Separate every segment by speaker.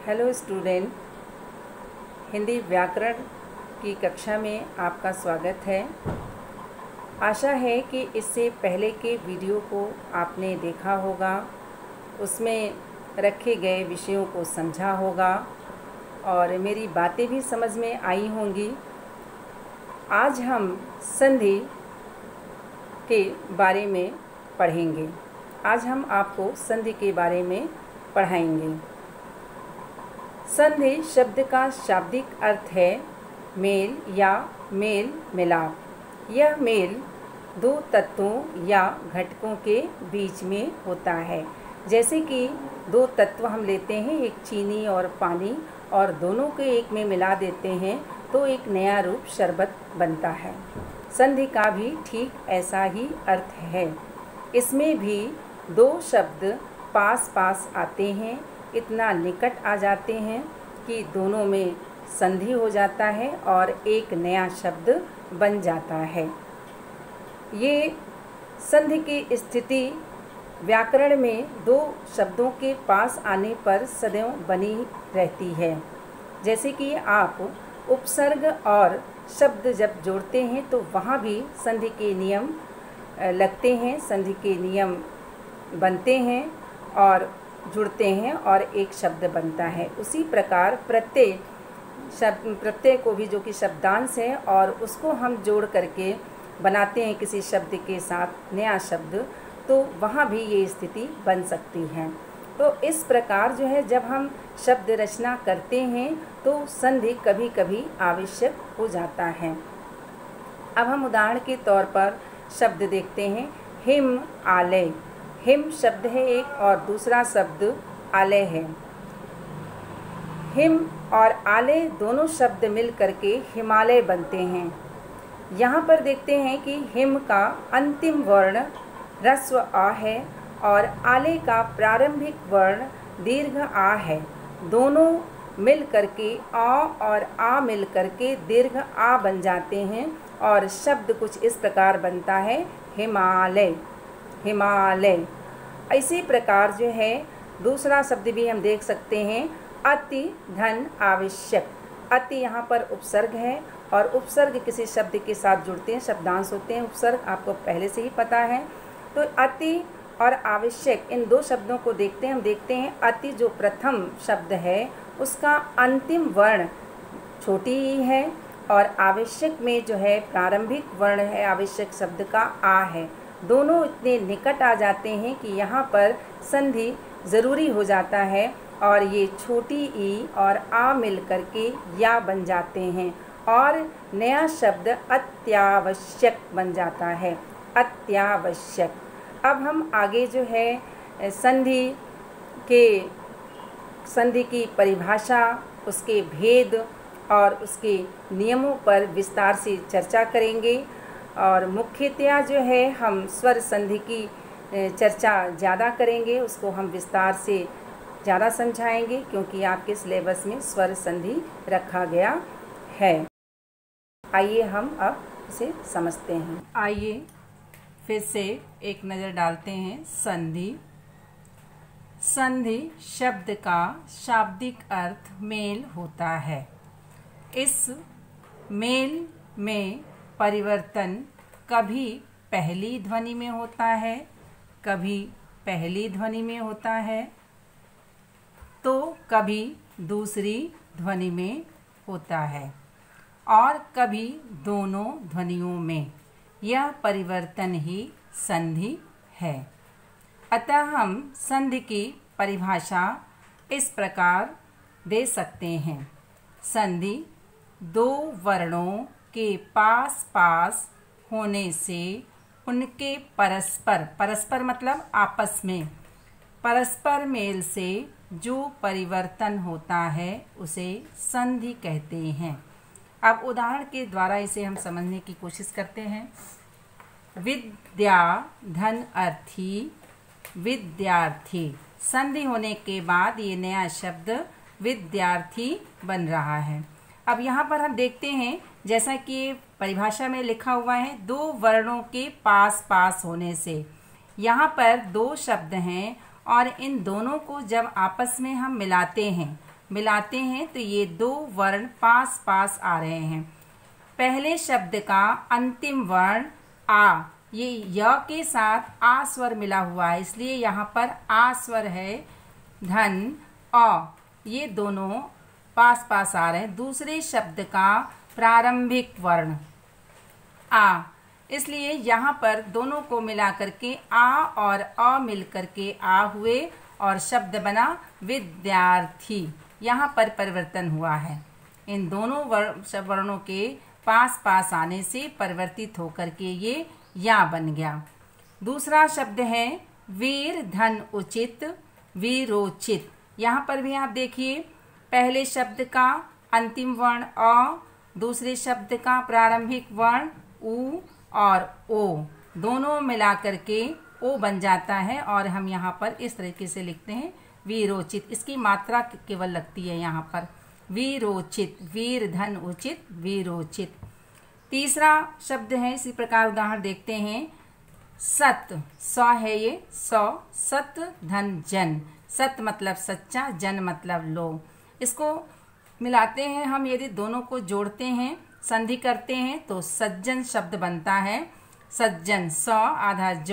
Speaker 1: Hello student, Hindi व्याकरण की कक्षा में आपका स्वागत है। आशा है कि इससे पहले के वीडियो को आपने देखा होगा, उसमें रखे गए विषयों को समझा होगा और मेरी बातें भी समझ में आई होंगी। आज हम संधि के बारे में पढ़ेंगे। आज हम आपको संधि के बारे में पढ़ाएंगे। संधि शब्द का शाब्दिक अर्थ है मेल या मेल मिलाप। यह मेल दो तत्वों या घटकों के बीच में होता है। जैसे कि दो तत्व हम लेते हैं, एक चीनी और पानी, और दोनों के एक में मिला देते हैं तो एक नया रूप शरबत बनता है। संधि का भी ठीक ऐसा ही अर्थ है। इसमें भी दो शब्द पास पास आते हैं, इतना निकट आ जाते हैं कि दोनों में संधि हो जाता है और एक नया शब्द बन जाता है। ये संधि की स्थिति व्याकरण में दो शब्दों के पास आने पर सदैव बनी रहती है। जैसे कि आप उपसर्ग और शब्द जब जोड़ते हैं तो वहाँ भी संधि के नियम लगते हैं, संधि के नियम बनते हैं और जुड़ते हैं और एक शब्द बनता है। उसी प्रकार प्रत्यय को भी, जो कि शब्दांश है, और उसको हम जोड़ करके बनाते हैं किसी शब्द के साथ नया शब्द, तो वहाँ भी ये स्थिति बन सकती है। तो इस प्रकार जो है, जब हम शब्द रचना करते हैं तो संधि कभी कभी आवश्यक हो जाता है। अब हम उदाहरण के तौर पर शब्द देखते हैं। हिम आलय। हिम शब्द है एक और दूसरा शब्द आलय है। हिम और आलय दोनों शब्द मिल करके हिमालय बनते हैं। यहाँ पर देखते हैं कि हिम का अंतिम वर्ण ह्रस्व आ है और आलय का प्रारंभिक वर्ण दीर्घ आ है। दोनों मिल करके आ और आ मिल करके दीर्घ आ बन जाते हैं और शब्द कुछ इस प्रकार बनता है, हिमालय। हिमालय। इसी प्रकार जो है दूसरा शब्द भी हम देख सकते हैं, अति धन आवश्यक। अति यहाँ पर उपसर्ग है और उपसर्ग किसी शब्द के साथ जुड़ते हैं, शब्दांश होते हैं। उपसर्ग आपको पहले से ही पता है। तो अति और आवश्यक, इन दो शब्दों को देखते हैं। हम देखते हैं अति जो प्रथम शब्द है उसका अंतिम वर्ण छोटी ही है और आवश्यक में जो है प्रारंभिक वर्ण है आवश्यक शब्द का आ है। दोनों इतने निकट आ जाते हैं कि यहाँ पर संधि ज़रूरी हो जाता है और ये छोटी ई और आ मिल करके या बन जाते हैं और नया शब्द अत्यावश्यक बन जाता है। अत्यावश्यक। अब हम आगे जो है संधि की परिभाषा, उसके भेद और उसके नियमों पर विस्तार से चर्चा करेंगे। और मुख्यतया जो है हम स्वर संधि की चर्चा ज़्यादा करेंगे, उसको हम विस्तार से ज़्यादा समझाएंगे क्योंकि आपके सिलेबस में स्वर संधि रखा गया है। आइए हम अब इसे समझते हैं। आइए फिर से एक नज़र डालते हैं। संधि। संधि शब्द का शाब्दिक अर्थ मेल होता है। इस मेल में परिवर्तन कभी पहली ध्वनि में होता है, कभी पहली ध्वनि में होता है तो कभी दूसरी ध्वनि में होता है और कभी दोनों ध्वनियों में। यह परिवर्तन ही संधि है। अतः हम संधि की परिभाषा इस प्रकार दे सकते हैं। संधि दो वर्णों के पास पास होने से उनके परस्पर मतलब आपस में, परस्पर मेल से जो परिवर्तन होता है उसे संधि कहते हैं। अब उदाहरण के द्वारा इसे हम समझने की कोशिश करते हैं। विद्या धन अर्थी, विद्यार्थी। संधि होने के बाद ये नया शब्द विद्यार्थी बन रहा है। अब यहाँ पर हम देखते हैं, जैसा कि परिभाषा में लिखा हुआ है, दो वर्णों के पास पास होने से। यहाँ पर दो शब्द हैं और इन दोनों को जब आपस में हम मिलाते हैं मिलाते हैं तो ये दो वर्ण पास पास आ रहे हैं। पहले शब्द का अंतिम वर्ण आ, ये य के साथ आ स्वर मिला हुआ है, इसलिए यहाँ पर आ स्वर है। धन अ, ये दोनों पास पास आ रहे हैं। दूसरे शब्द का प्रारंभिक वर्ण आ, इसलिए यहाँ पर दोनों को मिला करके आ और अ मिल करके आ हुए और शब्द बना विद्यार्थी। यहाँ पर परिवर्तन हुआ है। इन दोनों वर्णों के पास पास आने से परिवर्तित होकर के ये या बन गया। दूसरा शब्द है वीर धन उचित वीरोचित। यहाँ पर भी आप देखिए, पहले शब्द का अंतिम वर्ण अ, दूसरे शब्द का प्रारंभिक वर्ण उ और ओ, दोनों मिला करके ओ बन जाता है और हम यहाँ पर इस तरीके से लिखते हैं वीरोचित। इसकी मात्रा केवल लगती है यहाँ पर, वीरोचित, वीर धन उचित वीरोचित। तीसरा शब्द है, इसी प्रकार उदाहरण देखते हैं, सत, स है ये, सत धन जन। सत मतलब सच्चा, जन मतलब लो। इसको मिलाते हैं हम, यदि दोनों को जोड़ते हैं, संधि करते हैं तो सज्जन शब्द बनता है। सज्जन, स आधा ज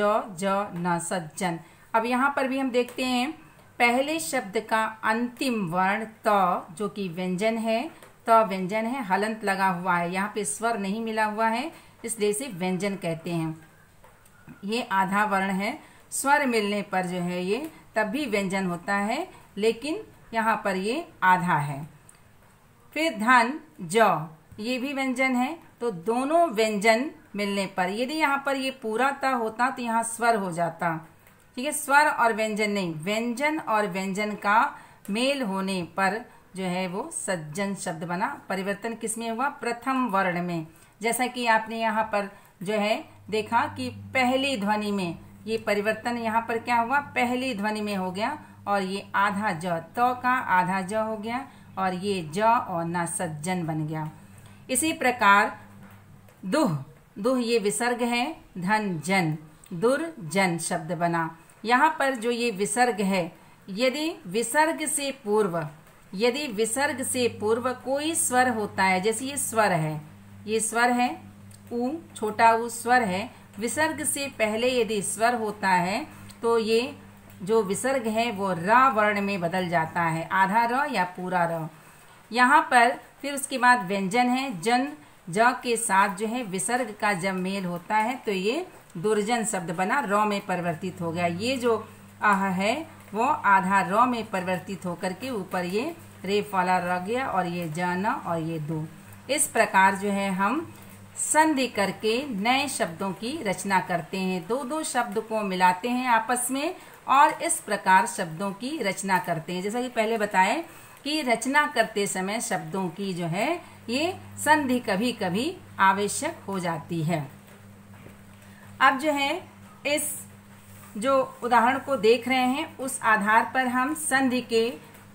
Speaker 1: न, सज्जन। अब यहाँ पर भी हम देखते हैं, पहले शब्द का अंतिम वर्ण त, जो कि व्यंजन है, त व्यंजन है, हलंत लगा हुआ है, यहाँ पे स्वर नहीं मिला हुआ है, इसलिए इसे व्यंजन कहते हैं। ये आधा वर्ण है, स्वर मिलने पर जो है ये तब भी व्यंजन होता है, लेकिन यहाँ पर ये आधा है। फिर धन ज, ये भी व्यंजन है, तो दोनों व्यंजन मिलने पर, यदि यहाँ पर ये पूरा त होता तो यहाँ स्वर हो जाता। ठीक है, स्वर और व्यंजन नहीं, व्यंजन और व्यंजन का मेल होने पर जो है वो सज्जन शब्द बना। परिवर्तन किसमें हुआ? प्रथम वर्ण में। जैसा कि आपने यहाँ पर जो है देखा कि पहली ध्वनि में ये परिवर्तन यहाँ पर क्या हुआ, पहली ध्वनि में हो गया और ये आधा ज, तो का आधा ज हो गया और ये ज और ना सज्जन बन गया। इसी प्रकार दुह, दुह ये विसर्ग है, धन जन, दुर्जन शब्द बना। यहाँ पर जो ये विसर्ग है, यदि विसर्ग से पूर्व कोई स्वर होता है, जैसे ये स्वर है, ये स्वर है, उ छोटा उ स्वर है, विसर्ग से पहले यदि स्वर होता है तो ये जो विसर्ग है वो र वर्ण में बदल जाता है, आधा र या पूरा र। यहाँ पर फिर उसके बाद व्यंजन है, जन, ज के साथ जो है विसर्ग का जब मेल होता है तो ये दुर्जन शब्द बना, र में परिवर्तित हो गया। ये जो आह है वो आधा र में परिवर्तित होकर के ऊपर ये रेफ वाला रह गया और ये जन और ये दो। इस प्रकार जो है हम संधि करके नए शब्दों की रचना करते हैं। दो दो शब्द को मिलाते हैं आपस में और इस प्रकार शब्दों की रचना करते हैं। जैसा कि पहले बताए कि रचना करते समय शब्दों की जो है ये संधि कभी कभी आवश्यक हो जाती है। अब जो है इस जो उदाहरण को देख रहे हैं उस आधार पर हम संधि के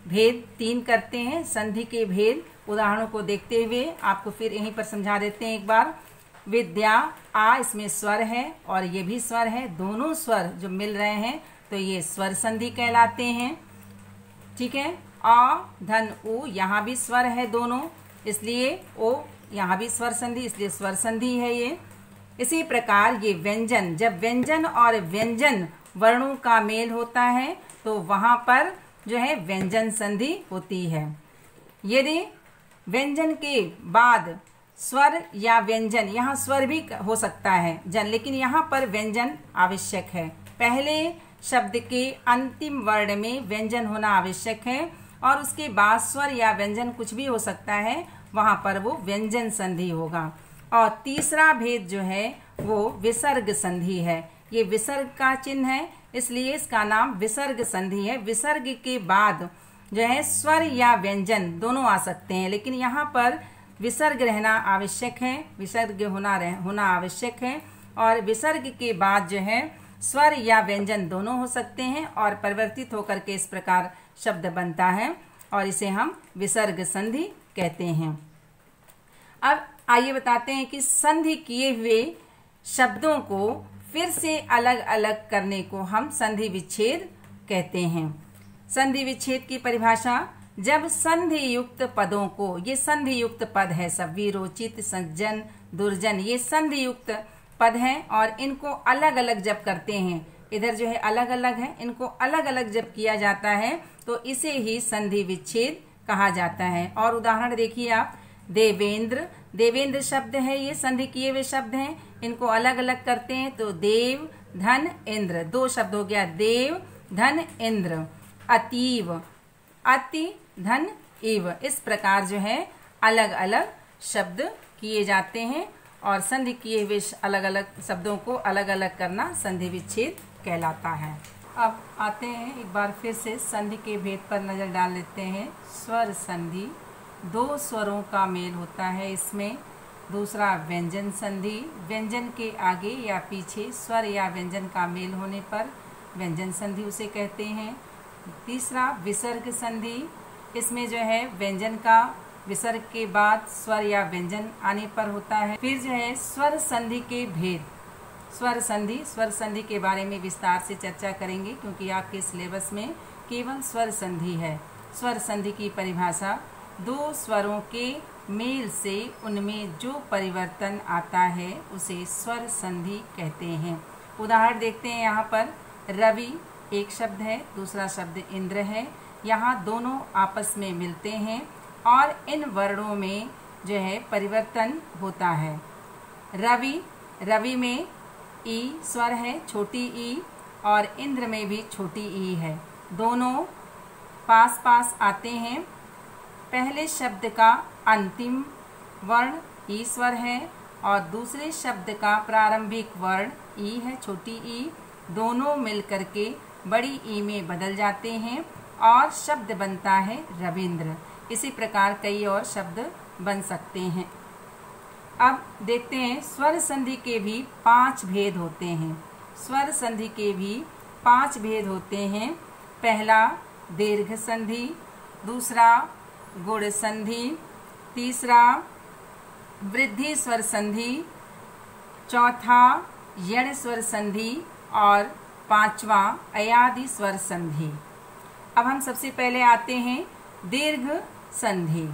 Speaker 1: भेद 3 करते हैं। संधि के भेद उदाहरणों को देखते हुए आपको फिर यहीं पर समझा देते हैं एक बार। विद्या, आ इसमें स्वर है और ये भी स्वर है, दोनों स्वर जो मिल रहे हैं तो ये स्वर संधि कहलाते हैं। ठीक है, अ धन उ, यहाँ भी स्वर है दोनों, इसलिए ओ, यहाँ भी स्वर संधि, इसलिए स्वर संधि है ये। इसी प्रकार ये व्यंजन, जब व्यंजन और व्यंजन वर्णों का मेल होता है तो वहां पर जो है व्यंजन संधि होती है। यदि व्यंजन के बाद स्वर या व्यंजन, यहाँ स्वर भी हो सकता है जन, लेकिन यहाँ पर व्यंजन आवश्यक है। पहले शब्द के अंतिम वर्ण में व्यंजन होना आवश्यक है और उसके बाद स्वर या व्यंजन कुछ भी हो सकता है, वहां पर वो व्यंजन संधि होगा। और तीसरा भेद जो है वो विसर्ग संधि है। ये विसर्ग का चिन्ह है इसलिए इसका नाम विसर्ग संधि है। विसर्ग के बाद जो है स्वर या व्यंजन दोनों आ सकते हैं, लेकिन यहाँ पर विसर्ग रहना आवश्यक है, विसर्ग होना आवश्यक है और विसर्ग के बाद जो है स्वर या व्यंजन दोनों हो सकते हैं और परिवर्तित होकर के इस प्रकार शब्द बनता है और इसे हम विसर्ग संधि कहते हैं। अब आइए बताते हैं कि संधि किए हुए शब्दों को फिर से अलग अलग करने को हम संधि विच्छेद कहते हैं। संधि विच्छेद की परिभाषा, जब संधि युक्त पदों को, ये संधि युक्त पद है सब, वीरोचित, सज्जन, दुर्जन, ये संधि युक्त पद हैं और इनको अलग अलग जब करते हैं, इधर जो है अलग अलग है, इनको अलग अलग जब किया जाता है तो इसे ही संधि विच्छेद कहा जाता है। और उदाहरण देखिए आप, देवेंद्र, देवेंद्र शब्द है, ये संधि किए हुए शब्द हैं, इनको अलग अलग करते हैं तो देव धन इंद्र, दो शब्द हो गया, देव धन इंद्र। अतीव, अति धन इव, इस प्रकार जो है अलग अलग शब्द किए जाते हैं और संधि किए हुए अलग अलग शब्दों को अलग अलग करना संधि विच्छेद कहलाता है। अब आते हैं एक बार फिर से संधि के भेद पर नज़र डाल लेते हैं। स्वर संधि, दो स्वरों का मेल होता है इसमें। दूसरा व्यंजन संधि, व्यंजन के आगे या पीछे स्वर या व्यंजन का मेल होने पर व्यंजन संधि उसे कहते हैं। तीसरा विसर्ग संधि, इसमें जो है व्यंजन का विसर्ग के बाद स्वर या व्यंजन आने पर होता है। फिर जो है स्वर संधि के भेद, स्वर संधि के बारे में विस्तार से चर्चा करेंगे क्योंकि आपके सिलेबस में केवल स्वर संधि है। स्वर संधि की परिभाषा, दो स्वरों के मेल से उनमें जो परिवर्तन आता है उसे स्वर संधि कहते हैं। उदाहरण देखते हैं यहाँ पर, रवि एक शब्द है, दूसरा शब्द इंद्र है। यहाँ दोनों आपस में मिलते हैं और इन वर्णों में जो है परिवर्तन होता है। रवि, रवि में ई स्वर है, छोटी ई, और इंद्र में भी छोटी ई है। दोनों पास पास आते हैं। पहले शब्द का अंतिम वर्ण ई स्वर है और दूसरे शब्द का प्रारंभिक वर्ण ई है, छोटी ई। दोनों मिलकर के बड़ी ई में बदल जाते हैं और शब्द बनता है रविंद्र। इसी प्रकार कई और शब्द बन सकते हैं। अब देखते हैं स्वर संधि के भी 5 भेद होते हैं। स्वर संधि के भी 5 भेद होते हैं। पहला दीर्घ संधि, दूसरा गुण संधि, तीसरा वृद्धि स्वर संधि, चौथा यण स्वर संधि और पांचवा अयादि स्वर संधि। अब हम सबसे पहले आते हैं दीर्घ संधि।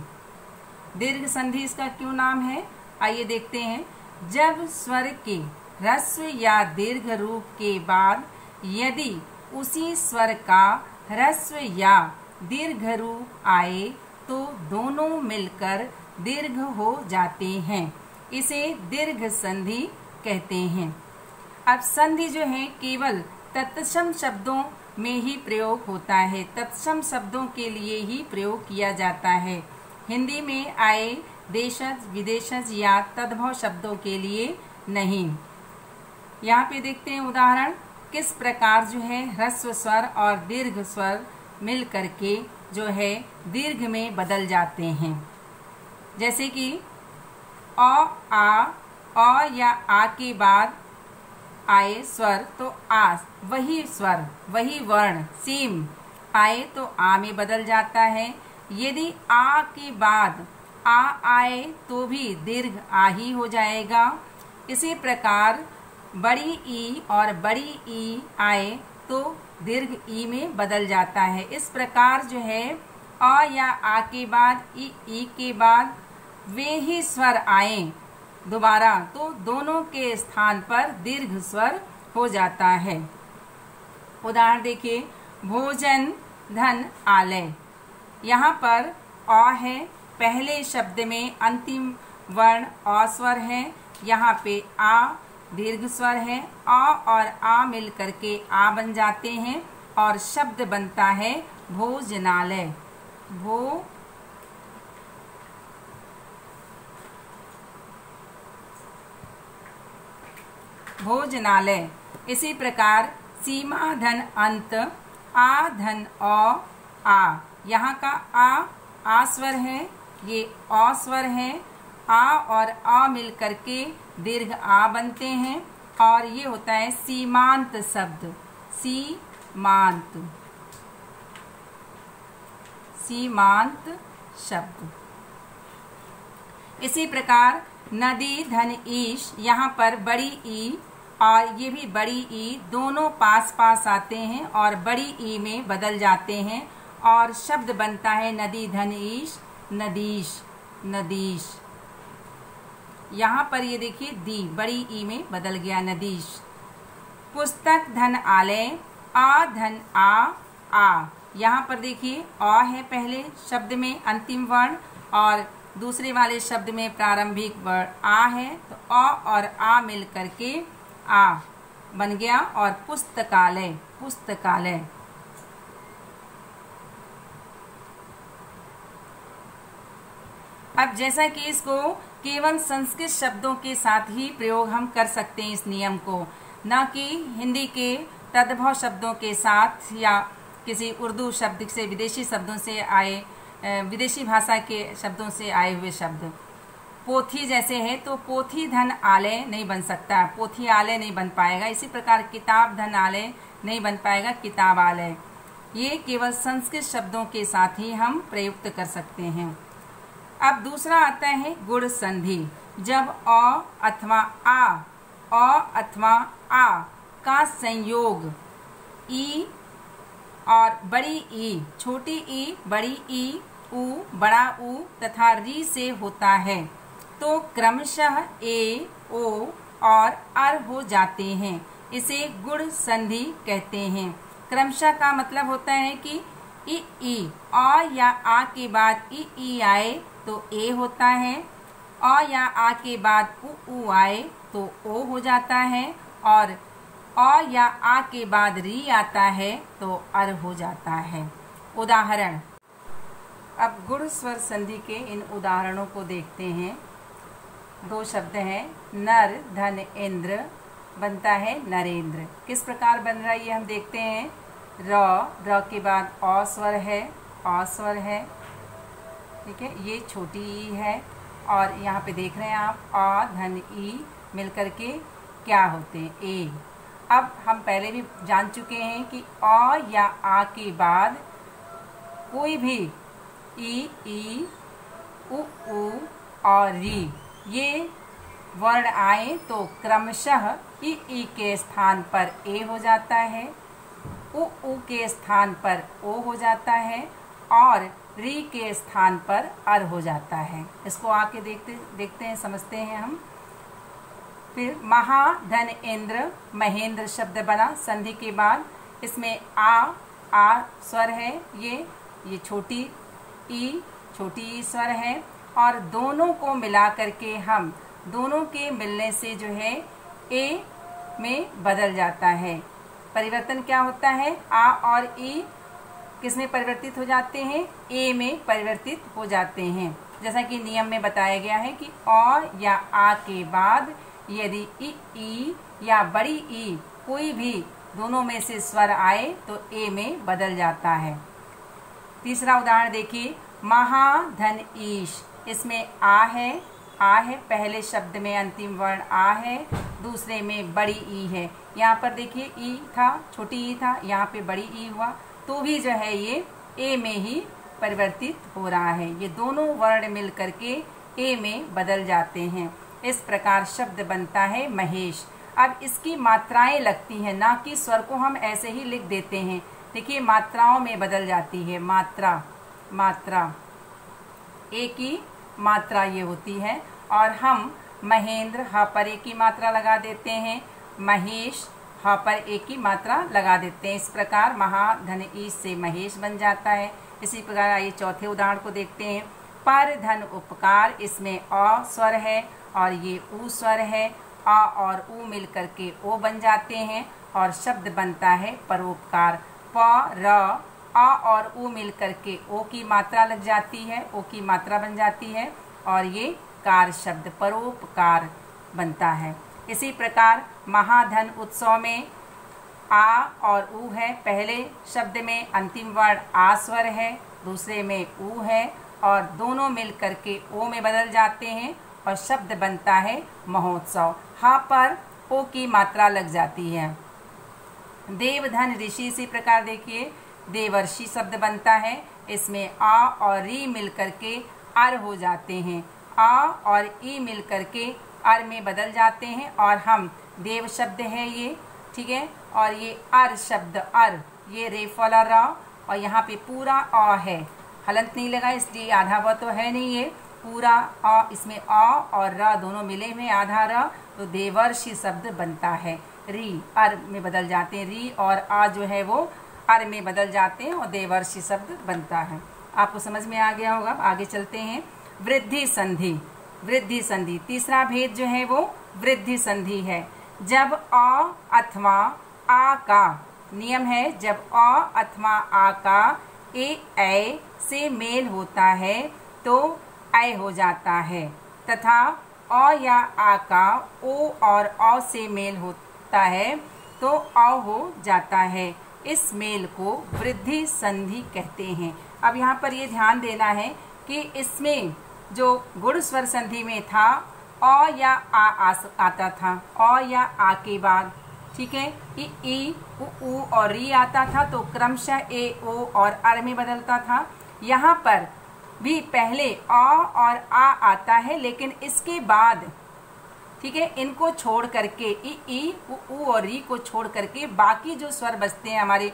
Speaker 1: दीर्घ संधि इसका क्यों नाम है, आइए देखते हैं। जब स्वर के ह्रस्व या दीर्घ रूप के बाद यदि उसी स्वर का ह्रस्व या दीर्घ रूप आए तो दोनों मिलकर दीर्घ हो जाते हैं, इसे दीर्घ संधि कहते हैं। अब संधि जो है केवल तत्सम शब्दों में ही प्रयोग होता है, तत्सम शब्दों के लिए ही प्रयोग किया जाता है। हिंदी में आए देशज, विदेशज या तद्भव शब्दों के लिए नहीं। यहाँ पे देखते हैं उदाहरण, किस प्रकार जो है ह्रस्व स्वर और दीर्घ स्वर मिल करके जो है दीर्घ में बदल जाते हैं। जैसे कि अ या आ के बाद आए स्वर तो आ, वही स्वर वही वर्ण सेम आए तो आ में बदल जाता है। यदि आ के बाद आ आए तो भी दीर्घ आ ही हो जाएगा। इसी प्रकार बड़ी ई और बड़ी ई आए तो दीर्घ ई में बदल जाता है। इस प्रकार जो है अ या आ के बाद ई के बाद वे ही स्वर आए दोबारा तो दोनों के स्थान पर दीर्घ स्वर हो जाता है। उदाहरण देखिए, भोजन धन आलय। यहाँ पर अ है, पहले शब्द में अंतिम वर्ण अ स्वर है, यहाँ पे आ दीर्घ स्वर है। अ और आ मिल करके आ बन जाते हैं और शब्द बनता है भोजनालय। भोजनालय। इसी प्रकार सीमा धन अंत, आ धन आ, यहाँ का आ स्वर है, ये अ स्वर है। आ और आ मिल करके दीर्घ आ बनते हैं और ये होता है सीमांत शब्द, सीमांत शब्द। इसी प्रकार नदी धन ईश, यहाँ पर बड़ी ई और ये भी बड़ी ई दोनों पास पास आते हैं और बड़ी ई में बदल जाते हैं और शब्द बनता है नदी धन ईश, नदीश, नदीश। यहाँ पर ये देखिए दी बड़ी ई में बदल गया, नदीश। पुस्तक धन आलय, आ धन आ। यहाँ पर देखिए अ है पहले शब्द में अंतिम वर्ण और दूसरे वाले शब्द में प्रारंभिक वर्ण आ है, तो अ और आ मिल करके आ बन गया। और पुस्तकालय, पुस्तकालय। अब जैसा कि इसको केवल संस्कृत शब्दों के साथ ही प्रयोग हम कर सकते हैं इस नियम को, न कि हिंदी के तद्भव शब्दों के साथ या किसी उर्दू शब्द से, विदेशी शब्दों से आए, विदेशी भाषा के शब्दों से आए हुए शब्द। पोथी जैसे है तो पोथी धन आलय नहीं बन सकता, पोथी आलय नहीं बन पाएगा। इसी प्रकार किताब धन आलय नहीं बन पाएगा, किताबालय। ये केवल संस्कृत शब्दों के साथ ही हम प्रयुक्त कर सकते हैं। अब दूसरा आता है गुण संधि। जब अ अथवा आ का संयोग ई और बड़ी ई, छोटी ई, बड़ी ई, ऊ, बड़ा ऊ तथा री से होता है तो क्रमशः ए, ओ और अर हो जाते हैं। इसे गुण संधि कहते हैं। क्रमशः का मतलब होता है कि ई अ या आ के बाद ई आए तो ए होता है, अ या आ के बाद ऊ आए तो ओ हो जाता है, और अ या आ के बाद री आता है तो अर हो जाता है। उदाहरण। अब गुण स्वर संधि के इन उदाहरणों को देखते हैं। दो शब्द हैं, नर धन इंद्र बनता है नरेंद्र। किस प्रकार बन रहा है ये हम देखते हैं। र के बाद अ स्वर है, अ स्वर है, ठीक है, ये छोटी ई है। और यहाँ पे देख रहे हैं आप आ धन ई मिलकर के क्या होते हैं, ए। अब हम पहले भी जान चुके हैं कि अ या आ के बाद कोई भी ई, उ और री ये वर्ण आए तो क्रमशः ई के स्थान पर ए हो जाता है, उ के स्थान पर ओ हो जाता है और री के स्थान पर अर हो जाता है। इसको आके देखते हैं, समझते हैं हम। फिर महा धन इंद्र, महेंद्र शब्द बना संधि के बाद। इसमें आ स्वर है, ये छोटी ई स्वर है और दोनों को मिला करके हम दोनों के मिलने से जो है ए में बदल जाता है। परिवर्तन क्या होता है, आ और ई किस में परिवर्तित हो जाते हैं, ए में परिवर्तित हो जाते हैं। जैसा कि नियम में बताया गया है कि अ या आ के बाद यदि ई या बड़ी ई कोई भी दोनों में से स्वर आए तो ए में बदल जाता है। तीसरा उदाहरण देखिए, महाधन ईश। इसमें आ है पहले शब्द में अंतिम वर्ण आ है, दूसरे में बड़ी ई है। यहाँ पर देखिए ई था, छोटी ई था, यहाँ पे बड़ी ई हुआ तो भी जो है ये ए में ही परिवर्तित हो रहा है। ये दोनों वर्ण मिल करके ए में बदल जाते हैं। इस प्रकार शब्द बनता है महेश। अब इसकी मात्राएं लगती हैं, ना कि स्वर को हम ऐसे ही लिख देते हैं। देखिए मात्राओं में बदल जाती है। मात्रा ए की मात्रा ये होती है और हम महेंद्र ह पर ए की मात्रा लगा देते हैं, महेश ह पर ए की मात्रा लगा देते हैं। इस प्रकार महाधन ईश से महेश बन जाता है। इसी प्रकार आइए चौथे उदाहरण को देखते हैं। पर धन उपकार। इसमें अ स्वर है और ये ऊ स्वर है, आ और ऊ मिल करके ओ बन जाते हैं और शब्द बनता है परोपकार। प र आ और ऊ मिल करके ओ की मात्रा लग जाती है, ओ की मात्रा बन जाती है और ये कार शब्द परोपकार बनता है। इसी प्रकार महाधन उत्सव में आ और ऊ है, पहले शब्द में अंतिम वर्ण आ स्वर है, दूसरे में ऊ है और दोनों मिल करके ओ में बदल जाते हैं और शब्द बनता है महोत्सव। हा पर ओ की मात्रा लग जाती है। देवधन ऋषि। इसी प्रकार देखिए देवर्षि शब्द बनता है। इसमें आ और री मिल करके अर हो जाते हैं, आ और ई मिल करके अर में बदल जाते हैं और हम देव शब्द है ये, ठीक है, और ये अर शब्द अर, ये रेफ वाला र और यहाँ पे पूरा अ है, हलंत नहीं लगा इसलिए आधा व तो है नहीं, ये पूरा अ, इसमें अ और र दोनों मिले हुए आधा र, तो देवर्षि शब्द बनता है। री अर में बदल जाते हैं, री और आ जो है वो अर में बदल जाते हैं और देवर्षि शब्द बनता है। आपको समझ में आ गया होगा। आगे चलते हैं। वृद्धि संधि। वृद्धि संधि तीसरा भेद जो है वो वृद्धि संधि है। जब अ अथवा आ का नियम है, जब अ अथवा आ का ए से मेल होता है तो ऐ हो जाता है, तथा अ या आ का ओ और अ से मेल होता है तो अ हो जाता है। इस मेल को वृद्धि संधि कहते हैं। अब यहाँ पर ये ध्यान देना है कि इसमें जो गुण स्वर संधि में था अ या आता था, अ या आ के बाद, ठीक है, ई उ और री आता था तो क्रमशः ए ओ और अर में बदलता था। यहाँ पर भी पहले अ और आ आता है, लेकिन इसके बाद, ठीक है, इनको छोड़ करके ई उ और री को छोड़ करके बाकी जो स्वर बचते हैं हमारे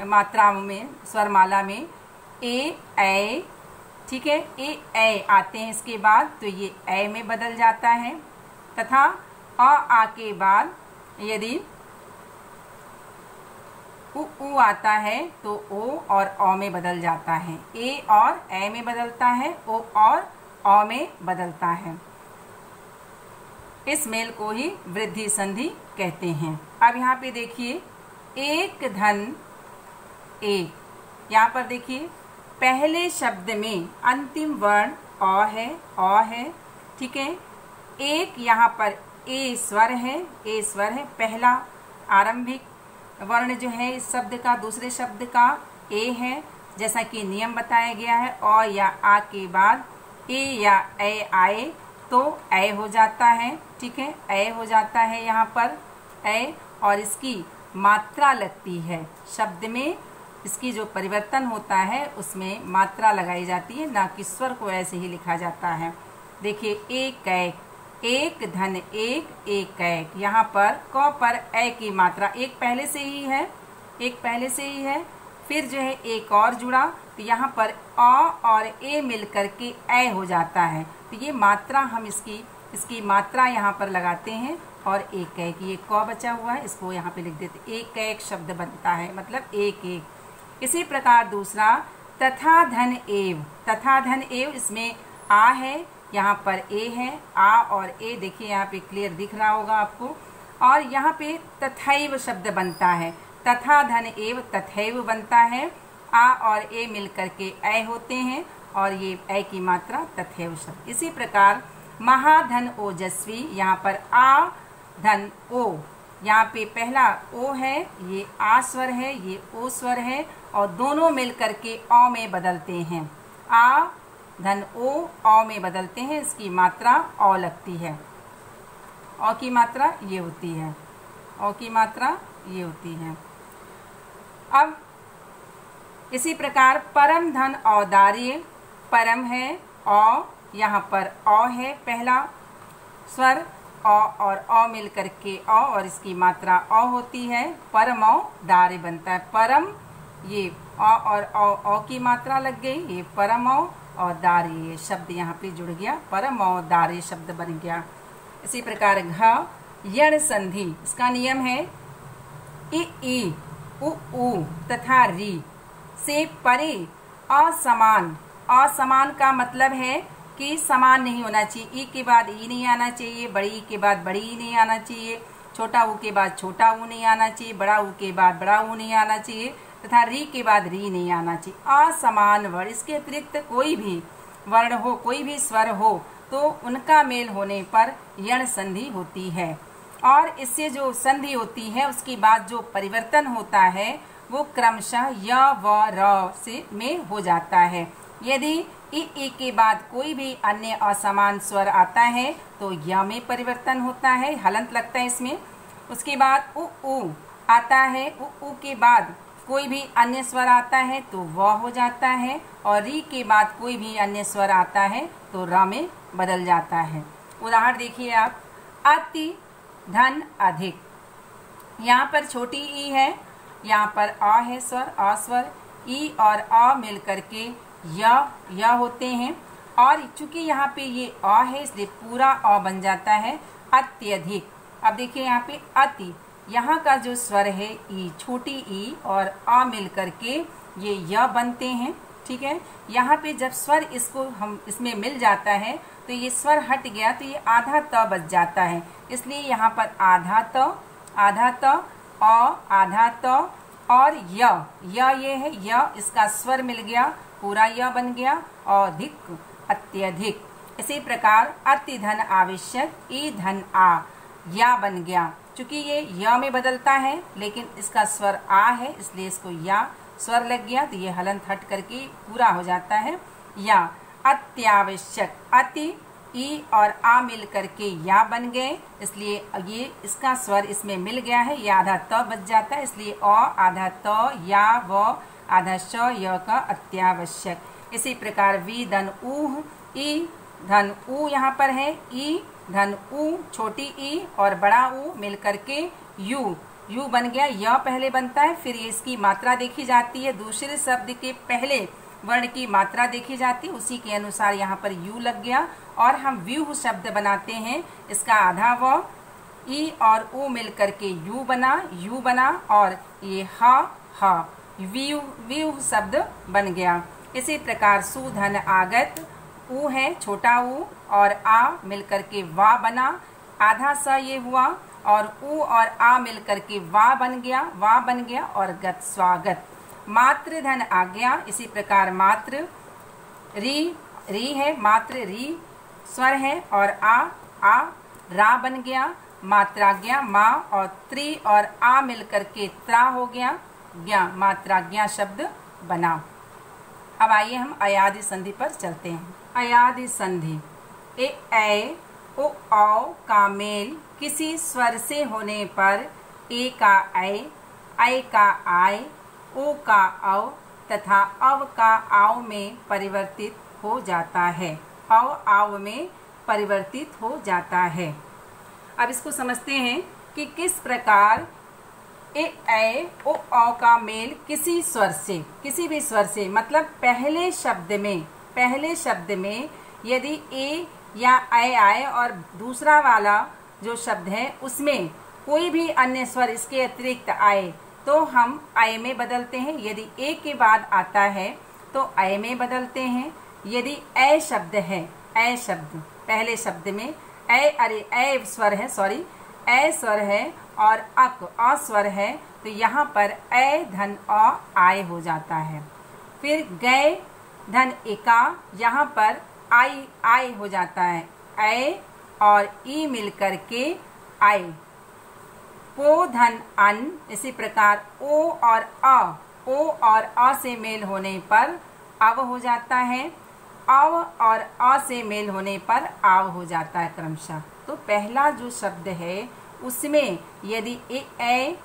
Speaker 1: मात्राओं में, स्वरमाला में ए, ठीक है, ए आते हैं इसके बाद, तो ये ए में बदल जाता है। तथा आ के बाद यदि उ आता है तो ओ और अ में बदल जाता है, ए और ए में बदलता है, ओ और अ में बदलता है। इस मेल को ही वृद्धि संधि कहते हैं। अब यहाँ पे देखिए एक धन एक, यहाँ पर देखिए पहले शब्द में अंतिम वर्ण अ है, ठीक है। एक यहाँ पर ए स्वर है, पहला आरंभिक वर्ण जो है इस शब्द का, दूसरे शब्द का ए है, जैसा कि नियम बताया गया है। अ या आ के बाद ए या ए आए तो ए हो जाता है, ठीक है, ए हो जाता है यहाँ पर ए, और इसकी मात्रा लगती है शब्द में, इसकी जो परिवर्तन होता है उसमें मात्रा लगाई जाती है, ना कि स्वर को ऐसे ही लिखा जाता है। देखिए एक धन एक, यहाँ पर क पर ए की मात्रा एक पहले से ही है, फिर जो है एक और जुड़ा तो यहाँ पर अ और ए मिल करके ए हो जाता है। तो ये मात्रा हम इसकी मात्रा यहाँ पर लगाते हैं और एक ये क बचा हुआ है, इसको यहाँ पे लिख देते, एक शब्द बनता है, मतलब एक। इसी प्रकार दूसरा तथा धन एव, इसमें आ है, यहाँ पर ए है, आ और ए देखिए यहाँ पे क्लियर दिख रहा होगा आपको, और यहाँ पे तथैव शब्द बनता है, तथा धन एव तथैव बनता है, आ और ए मिल करके ए होते हैं और ये ए की मात्रा तथैव शब्द। इसी प्रकार महाधन ओजस्वी, यहाँ पर आ धन ओ, यहाँ पे पहला ओ है, ये आ स्वर है, ये ओ स्वर है, और दोनों मिल करके अ में बदलते हैं, आ धन ओ अ में बदलते हैं, इसकी मात्रा अ लगती है, अ की मात्रा ये होती है, अ की मात्रा ये होती है। अब इसी प्रकार परम धन औदार्य, परम है अ, यहाँ पर अ है पहला स्वर, अ और अ मिल करके अ और इसकी मात्रा अ होती है, परम दार्य बनता है। परम ये अ और अ की मात्रा लग गई, ये परम और दार्य, ये शब्द यहाँ पे जुड़ गया, परम और दार्य शब्द बन गया। इसी प्रकार घ यण संधि, इसका नियम है ई उ तथा री से परे असमान का मतलब है कि समान नहीं होना चाहिए। ई के बाद ई नहीं आना चाहिए, बड़ी ई के बाद बड़ी ई नहीं आना चाहिए, छोटा ऊ के बाद छोटा ऊ नहीं आना चाहिए, बड़ा ऊ के बाद बड़ा ऊ नहीं आना चाहिए, तथा री के बाद री नहीं आना चाहिए। असमान वर्ण, इसके अतिरिक्त कोई भी वर्ण हो, कोई भी स्वर हो तो उनका मेल होने पर यण संधि होती है, और इससे जो संधि होती है उसके बाद जो परिवर्तन होता है वो क्रमशः य व र से में हो जाता है। यदि ई के बाद कोई भी अन्य असमान स्वर आता है तो य में परिवर्तन होता है, हलंत लगता है इसमें। उसके बाद उ आता है, उ के बाद कोई भी अन्य स्वर आता है तो व हो जाता है, और री के बाद कोई भी अन्य स्वर आता है तो र में बदल जाता है। उदाहरण देखिए आप, अति धन अधिक, यहाँ पर छोटी ई है, यहाँ पर अ है स्वर, अ स्वर, ई और अ मिल करके य होते हैं। और चूंकि यहाँ पे ये अ है इसलिए पूरा अ बन जाता है अत्यधिक। अब देखिए यहाँ पे अति, यहाँ का जो स्वर है ई, छोटी ई और अ मिल करके ये य बनते हैं। ठीक है, यहाँ पे जब स्वर इसको हम इसमें मिल जाता है तो ये स्वर हट गया तो ये आधा त बच जाता है, इसलिए यहाँ पर आधा त आधा त और य ये है य, इसका स्वर मिल गया पूरा य बन गया अधिक अत्यधिक। इसी प्रकार अति धन आवश्यक ई धन आ या बन गया। चूंकि ये य में बदलता है लेकिन इसका स्वर आ है इसलिए इसको या स्वर लग गया तो ये हलंत हट करके पूरा हो जाता है या। अत्यावश्यक अति ई और आ मिल करके या बन गए, इसलिए ये इसका स्वर इसमें मिल गया है, ये आधा त बच जाता है इसलिए अ आधा त या व आधा श य का अत्यावश्यक। इसी प्रकार वी धन ऊह ई धन ऊ यहाँ पर है, ई धन ऊ छोटी ई और बड़ा ऊ मिल करके यू बन गया। य पहले बनता है फिर इसकी मात्रा देखी जाती है, दूसरे शब्द के पहले वर्ण की मात्रा देखी जाती है, उसी के अनुसार यहाँ पर यू लग गया और हम व्यूह शब्द बनाते हैं। इसका आधा व ई और ऊ मिल करके यू बना और ये ह व्यूह शब्द बन गया। इसी प्रकार सुधन आगत ऊ है छोटा ऊ और आ मिल करके वा बना, आधा स ये हुआ और ऊ और आ मिल करके वा बन गया और गत स्वागत। मात्र धन आज्ञा, इसी प्रकार मात्र री है, मात्र री स्वर है और आ रा बन गया। मात्राज्ञा माँ और त्रि और आ मिल करके त्रा हो गया ज्ञा, मात्राज्ञा शब्द बना। अब आइए हम अयादि संधि पर चलते हैं। अयादि संधि ए ओ औ का मेल किसी स्वर से होने पर ए का ऐ का आय, ओ का औ तथा अव का आव में परिवर्तित हो जाता है, आव में परिवर्तित हो जाता है। अब इसको समझते हैं कि किस प्रकार ए ओ औ का मेल किसी स्वर से, किसी भी स्वर से मतलब पहले शब्द में यदि ए या ऐ आए और दूसरा वाला जो शब्द है उसमें कोई भी अन्य स्वर इसके अतिरिक्त आए तो हम ऐ में बदलते हैं। यदि ए के बाद आता है तो ऐ में बदलते हैं। यदि ऐ शब्द है, ऐ शब्द पहले शब्द में ऐ स्वर है और अ स्वर है तो यहाँ पर ऐ धन अ आय हो जाता है। फिर गए धन एका, यहाँ पर आई हो जाता है, ऐ और ई मिल करके आई। पो धन अन, इसी प्रकार ओ और अ से मेल होने पर अव हो जाता है, अव और अ से मेल होने पर आव हो जाता है क्रमशः। तो पहला जो शब्द है उसमें यदि ए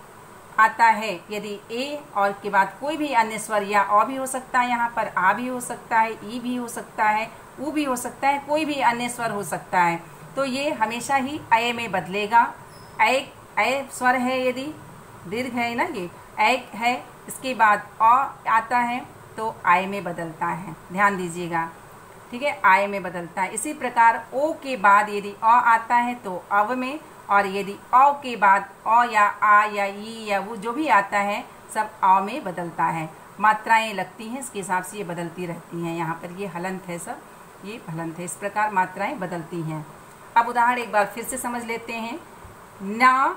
Speaker 1: आता है, यदि ए और के बाद कोई भी अन्य स्वर या अ भी हो सकता है, यहाँ पर आ भी हो सकता है, ई भी हो सकता है, ऊ भी हो सकता है, कोई भी अन्य स्वर हो सकता है, तो ये हमेशा ही ऐ में बदलेगा। ऐ स्वर है, यदि दीर्घ है ना, ये ऐ है, इसके बाद अ आता है तो आय में बदलता है, ध्यान दीजिएगा। ठीक है, आय में बदलता है। इसी प्रकार ओ के बाद यदि अ आता है तो अव में, और यदि अ के बाद अ या आ या ई या वो जो भी आता है सब अ में बदलता है। मात्राएं लगती हैं, इसके हिसाब से ये बदलती रहती हैं। यहाँ पर ये हलंत है, सब ये हलंत है, इस प्रकार मात्राएं बदलती हैं। अब उदाहरण एक बार फिर से समझ लेते हैं। ना,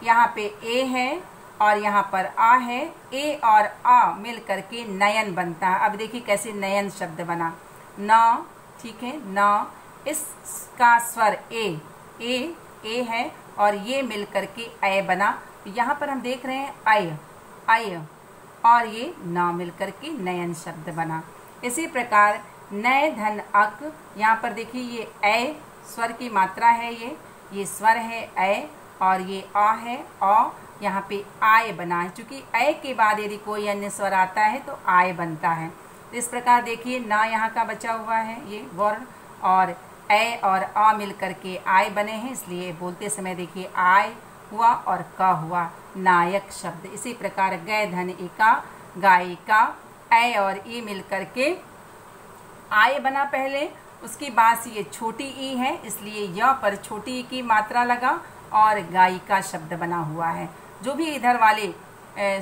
Speaker 1: यहाँ पे ए है और यहाँ पर आ है, ए और आ मिल करके नयन बनता है। अब देखिए कैसे नयन शब्द बना, न, ठीक है, न, इसका स्वर ए है और ये मिल करके ऐ बना। यहाँ पर हम देख रहे हैं ऐ और ये न मिल करके नयन शब्द बना। इसी प्रकार नय धन अक, यहाँ पर देखिए ये ऐ स्वर की मात्रा है, ये स्वर है ऐ और ये आ है, यहाँ पे आय बना है। चूंकि ऐ के बाद यदि कोई अन्य स्वर आता है तो आय बनता है। तो इस प्रकार देखिए ना यहाँ का बचा हुआ है ये वर्ण, और ऐ और आ मिल करके आय बने हैं, इसलिए बोलते समय देखिए आय हुआ और क हुआ, नायक शब्द। इसी प्रकार गय धन एका, गायिका, ए और ई मिल करके आय बना पहले, उसके बाद से ये छोटी ई है इसलिए य पर छोटी ई की मात्रा लगा और गायिका शब्द बना हुआ है। जो भी इधर वाले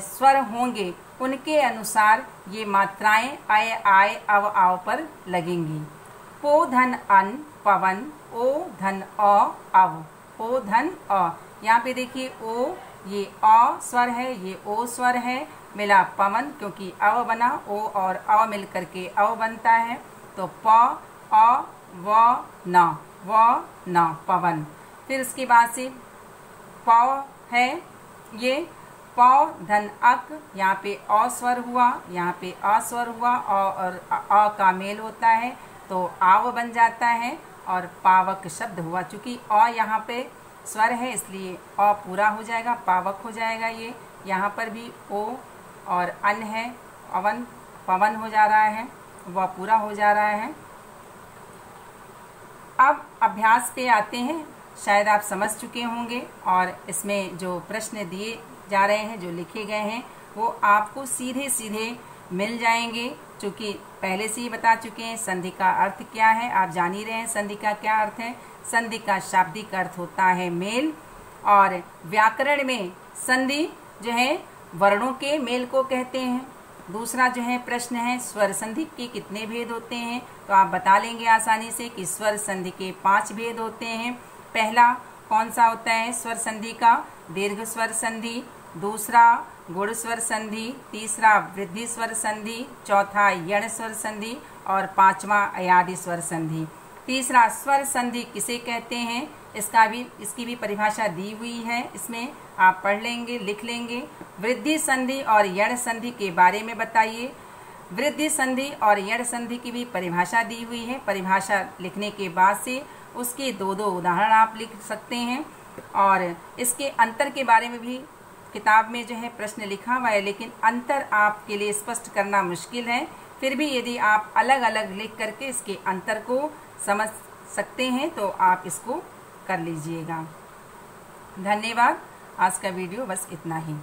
Speaker 1: स्वर होंगे उनके अनुसार ये मात्राएं अय, आय, अव, आव पर लगेंगी। पो धन अन पवन, ओ धन अ अव, ओ धन अ। यहाँ पे देखिए ओ, ये अ स्वर है, ये ओ स्वर है, मिला पवन क्योंकि अव बना, ओ और अ मिल करके अव बनता है। तो प अ व न पवन। फिर उसके बाद से प है, ये प धन अक, यहाँ पे अ स्वर हुआ, यहाँ पे अ स्वर हुआ, अ और अ का मेल होता है तो आव बन जाता है और पावक शब्द हुआ। चूँकि अ यहाँ पे स्वर है इसलिए अ पूरा हो जाएगा, पावक हो जाएगा। ये यहाँ पर भी ओ और अन है, अवन पवन हो जा रहा है, वह पूरा हो जा रहा है। अब अभ्यास पे आते हैं। शायद आप समझ चुके होंगे और इसमें जो प्रश्न दिए जा रहे हैं, जो लिखे गए हैं, वो आपको सीधे सीधे मिल जाएंगे। क्योंकि पहले से ही बता चुके हैं संधि का अर्थ क्या है, आप जान ही रहे हैं संधि का क्या अर्थ है। संधि का शाब्दिक अर्थ होता है मेल, और व्याकरण में संधि जो है वर्णों के मेल को कहते हैं। दूसरा जो है प्रश्न है स्वर संधि के कितने भेद होते हैं, तो आप बता लेंगे आसानी से कि स्वर संधि के 5 भेद होते हैं। पहला कौन सा होता है स्वर संधि का? दीर्घ स्वर संधि। दूसरा गुण स्वर संधि। तीसरा वृद्धि स्वर संधि। चौथा यण स्वर संधि और पांचवा अयादि स्वर संधि। तीसरा स्वर संधि किसे कहते हैं, इसकी भी परिभाषा दी हुई है, इसमें आप पढ़ लेंगे, लिख लेंगे। वृद्धि संधि और यण संधि के बारे में बताइए। वृद्धि संधि और यण संधि की भी परिभाषा दी हुई है। परिभाषा लिखने के बाद से उसके दो उदाहरण आप लिख सकते हैं। और इसके अंतर के बारे में भी किताब में जो है प्रश्न लिखा हुआ है, लेकिन अंतर आपके लिए स्पष्ट करना मुश्किल है। फिर भी यदि आप अलग अलग लिख करके इसके अंतर को समझ सकते हैं तो आप इसको कर लीजिएगा। धन्यवाद। आज का वीडियो बस इतना ही।